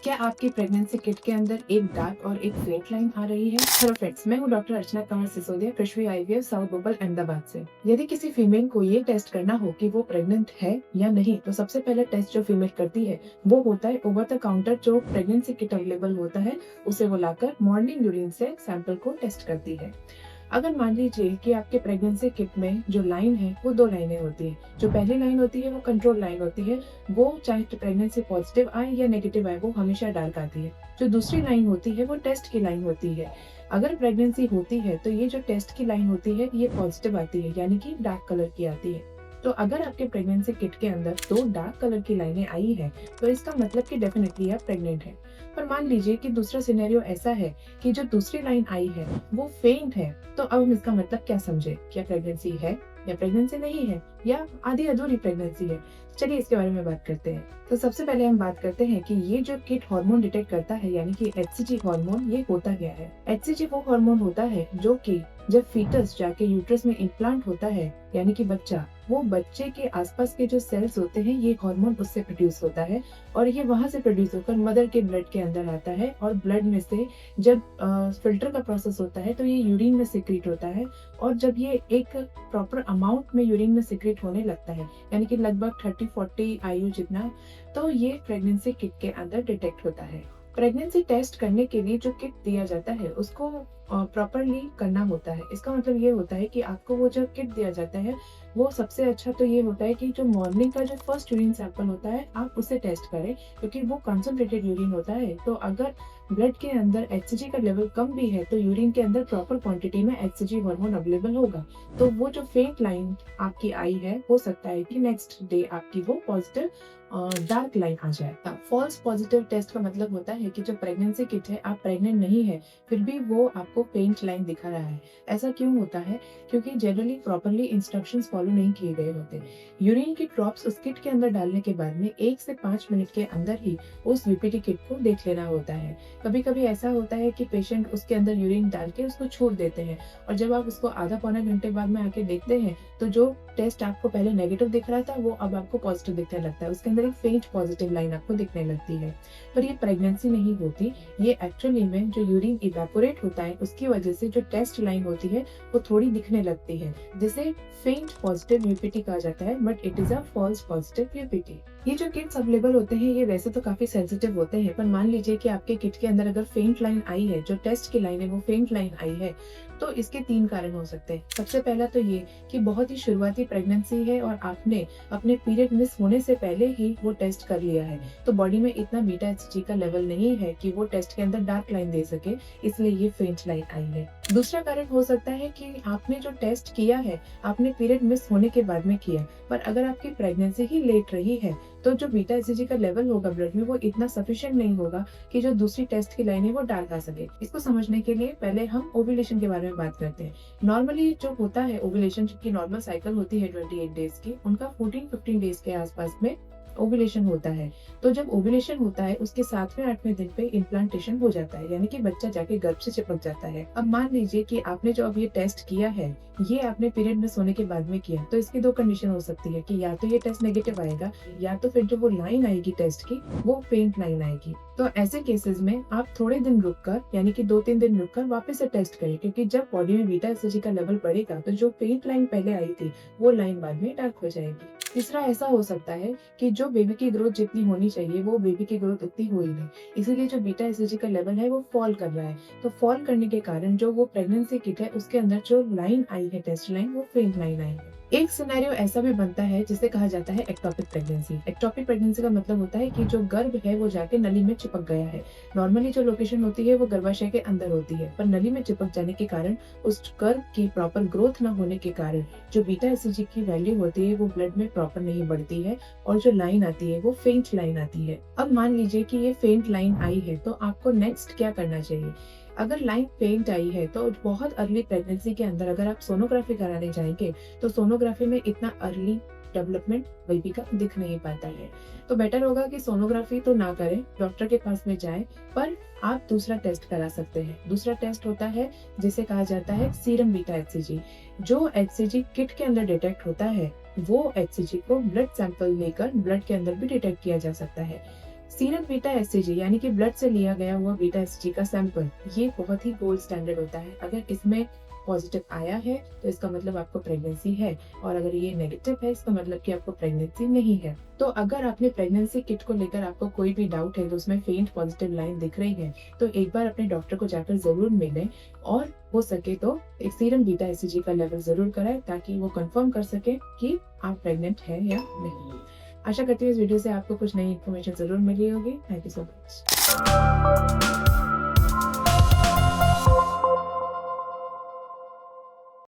क्या आपकी pregnancy kit के अंदर एक डार्क और एक फेट लाइन आ रही है? हेलो फ्रेंड्स, मैं हूं डॉक्टर अर्चना कंवर सिसोदिया, पृथ्वी आईवीएफ, साउथ भोपाल, अहमदाबाद से। यदि किसी फीमेल को ये टेस्ट करना हो कि वो प्रेग्नेंट है या नहीं, तो सबसे पहले टेस्ट जो फीमेल करती है वो होता है ओवर द काउंटर जो प्रेगनेंसी किट अवेलेबल होता है, उसे वो लाकर मॉर्निंग यूरिन से सैंपल को टेस्ट करती है। अगर मान लीजिए कि आपके प्रेगनेंसी किट में जो लाइन है वो दो लाइनें होती है। जो पहली लाइन होती है वो कंट्रोल लाइन होती है, वो चाहे प्रेगनेंसी पॉजिटिव आए या नेगेटिव आए वो हमेशा डार्क आती है। जो दूसरी लाइन होती है वो टेस्ट की लाइन होती है। अगर प्रेगनेंसी होती है तो ये जो टेस्ट की लाइन होती है ये पॉजिटिव आती है, यानी कि डार्क कलर की आती है। तो अगर आपके प्रेगनेंसी किट के अंदर दो डार्क कलर की लाइनें आई है तो इसका मतलब कि डेफिनेटली आप प्रेग्नेंट हैं। पर मान लीजिए कि दूसरा सिनेरियो ऐसा है कि जो दूसरी लाइन आई है वो फेंट है, तो अब हम इसका मतलब क्या समझे? क्या प्रेगनेंसी है या प्रेगनेंसी नहीं है या आधी अधूरी प्रेगनेंसी है? चलिए इसके बारे में बात करते हैं। तो सबसे पहले हम बात करते हैं कि ये जो किट हार्मोन डिटेक्ट करता है, यानी कि एचसीजी हार्मोन, ये होता क्या है। एचसीजी वो हार्मोन होता है जो कि जब फीटस जाके यूट्रस में इम्प्लांट होता है, यानी कि बच्चा, वो बच्चे के आसपास के जो सेल्स होते हैं ये हार्मोन उससे प्रोड्यूस होता है और ये वहां से प्रोड्यूस होकर मदर के ब्लड के अंदर आता है और ब्लड में से जब फिल्टर का प्रोसेस होता है तो ये यूरिन में सिक्रीट होता है। और जब ये एक प्रॉपर अमाउंट में यूरिन में सिक्रीट होने लगता है, यानी कि लगभग 30-40 आयु जितना, तो ये प्रेगनेंसी किट के अंदर डिटेक्ट होता है। प्रेगनेंसी टेस्ट करने के लिए जो किट दिया जाता है उसको प्रॉपरली करना होता है। इसका मतलब ये होता है कि आपको वो जो किट दिया जाता है वो सबसे अच्छा तो ये होता है कि जो मॉर्निंग का जो फर्स्ट यूरिन सैंपल होता है आप उसे टेस्ट करें, क्योंकि वो कंसंट्रेटेड यूरिन होता है। तो अगर ब्लड के अंदर एचसीजी का लेवल कम भी है तो यूरिन के अंदर प्रॉपर क्वांटिटी में एचसीजी हार्मोन अवेलेबल होगा। तो वो जो फेंट लाइन आपकी आई है, हो सकता है कि नेक्स्ट डे आपकी वो पॉजिटिव डार्क लाइन आ जाए। फॉल्स पॉजिटिव टेस्ट का मतलब होता है कि जो प्रेगनेंसी किट है, आप प्रेग्नेंट नहीं है फिर भी वो आपको फेंट लाइन दिखा रहा है। ऐसा क्यों होता है? क्योंकि जनरली प्रॉपरली इंस्ट्रक्शंस फॉलो नहीं किए गए होते। यूरिन की ड्रॉप्स उस किट के अंदर डालने के बाद में 1 से 5 मिनट के अंदर ही उस यूपीटी किट को देख लेना होता है। कभी कभी ऐसा होता है कि पेशेंट उसके अंदर यूरिन डाल के उसको छोड़ देते हैं और जब आप उसको आधा पौना घंटे बाद में आके देखते हैं तो जो टेस्ट आपको पहले नेगेटिव दिख रहा था वो अब आपको पॉजिटिव दिखने लगता है। उसके अंदर एक फेंट पॉजिटिव लाइन आपको दिखने लगती है। पर ये प्रेगनेंसी नहीं होती, ये एक्चुअली में जो यूरिन इवेपोरेट होता है उसकी वजह से जो टेस्ट लाइन होती है वो थोड़ी दिखने लगती है, जिसे फेंट पॉजिटिव यूपीटी कहा जाता है, but it is a false positive UPT. ये जो किट्स अवेलेबल होते हैं ये वैसे तो काफी सेंसिटिव होते हैं, पर मान लीजिए कि आपके किट के अंदर अगर फेंट लाइन आई है, जो टेस्ट की लाइन है वो फेंट लाइन आई है, तो इसके 3 कारण हो सकते हैं। सबसे पहला तो ये कि बहुत ही शुरुआती प्रेगनेंसी है और आपने अपने पीरियड मिस होने से पहले ही वो टेस्ट कर लिया है, तो बॉडी में इतना बीटा एचसीजी का लेवल नहीं है कि वो टेस्ट के अंदर डार्क लाइन दे सके, इसलिए ये फेंट लाइन आई है। दूसरा कारण हो सकता है कि आपने जो टेस्ट किया है आपने पीरियड मिस होने के बाद में किया, पर अगर आपकी प्रेगनेंसी ही लेट रही है तो जो बीटा एचसीजी का लेवल होगा ब्लड में वो इतना सफिशिएंट नहीं होगा कि जो दूसरी टेस्ट की लाइन है वो डार्क आ सके। इसको समझने के लिए पहले हम ओव्यूलेशन के बारे में बात करते हैं। नॉर्मली जो होता है ओव्यूलेशन की नॉर्मल साइकिल होती है 28 डेज की, उनका 14-15 डेज के आसपास में ओव्यूलेशन होता है। तो जब ओव्यूलेशन होता है उसके 7वें 8वें दिन पे इम्प्लांटेशन हो जाता है, यानी कि बच्चा जाके गर्भ से चिपक जाता है। अब मान लीजिए कि आपने जो अब ये टेस्ट किया है ये आपने पीरियड में सोने के बाद में किया, तो इसकी 2 कंडीशन हो सकती है कि या तो ये टेस्ट नेगेटिव आएगा या तो फिर जो वो लाइन आएगी टेस्ट की वो फेंट लाइन आएगी। तो ऐसे केसेस में आप थोड़े दिन रुककर, यानी कि 2-3 दिन रुककर वापस से टेस्ट करें, क्योंकि जब बॉडी में बीटा एचसीजी का लेवल बढ़ेगा तो जो फेंट लाइन पहले आई थी वो लाइन बाद में डार्क हो जाएगी। तीसरा ऐसा हो सकता है कि जो बेबी की ग्रोथ जितनी होनी चाहिए वो बेबी की ग्रोथ उतनी हुई नहीं, इसीलिए जो बीटा एचसीजी का लेवल है वो फॉल कर रहा है। तो फॉल करने के कारण जो वो प्रेगनेंसी किट है उसके अंदर जो लाइन आई है टेस्ट लाइन वो फेंट लाइन आई है। एक सिनेरियो ऐसा भी बनता है जिसे कहा जाता है एक्टोपिक प्रेगनेंसी। एक्टोपिक प्रेगनेंसी का मतलब होता है कि जो गर्भ है वो जाके नली में चिपक गया है। नॉर्मली जो लोकेशन होती है वो गर्भाशय के अंदर होती है, पर नली में चिपक जाने के कारण उस गर्भ की प्रॉपर ग्रोथ न होने के कारण जो बीटा एचसीजी की वैल्यू होती है वो ब्लड में प्रॉपर नहीं बढ़ती है और जो लाइन आती है वो फेंट लाइन आती है। अब मान लीजिए कि ये फेंट लाइन आई है तो आपको नेक्स्ट क्या करना चाहिए? अगर लाइन फेंट आई है तो बहुत अर्ली प्रेगनेंसी के अंदर अगर आप सोनोग्राफी कराने जाएंगे तो सोनोग्राफी में इतना अर्ली डेवलपमेंट बेबी का दिख नहीं पाता है। तो बेटर होगा कि सोनोग्राफी तो ना करें, डॉक्टर के पास में जाएं, पर आप दूसरा टेस्ट करा सकते हैं। दूसरा टेस्ट होता है जिसे कहा जाता है सीरम बीटा एचसीजी। जो एचसीजी किट के अंदर डिटेक्ट होता है वो एचसीजी को ब्लड सैंपल लेकर ब्लड के अंदर भी डिटेक्ट किया जा सकता है। सीरम बीटा एससीजी यानी कि ब्लड से लिया गया हुआ बीटा एससीजी का सैंपल, ये बहुत ही गोल्ड स्टैंडर्ड होता है। अगर इसमें पॉजिटिव आया है तो इसका मतलब आपको प्रेगनेंसी है, और अगर ये नेगेटिव है इसका मतलब कि आपको प्रेगनेंसी नहीं है। तो अगर आपने प्रेगनेंसी किट को लेकर आपको कोई भी डाउट है, तो उसमें फेंट पॉजिटिव लाइन दिख रही है, तो एक बार अपने डॉक्टर को जाकर जरूर मिलें, और हो सके तो एक सीरम बीटा एससीजी का लेवल जरूर कराएं, ताकि वो कंफर्म कर सके कि आप प्रेग्नेंट हैं या नहीं। आशा करती हूँ इस वीडियो से आपको कुछ नई इन्फॉर्मेशन जरूर मिली होगी। Thank you so much.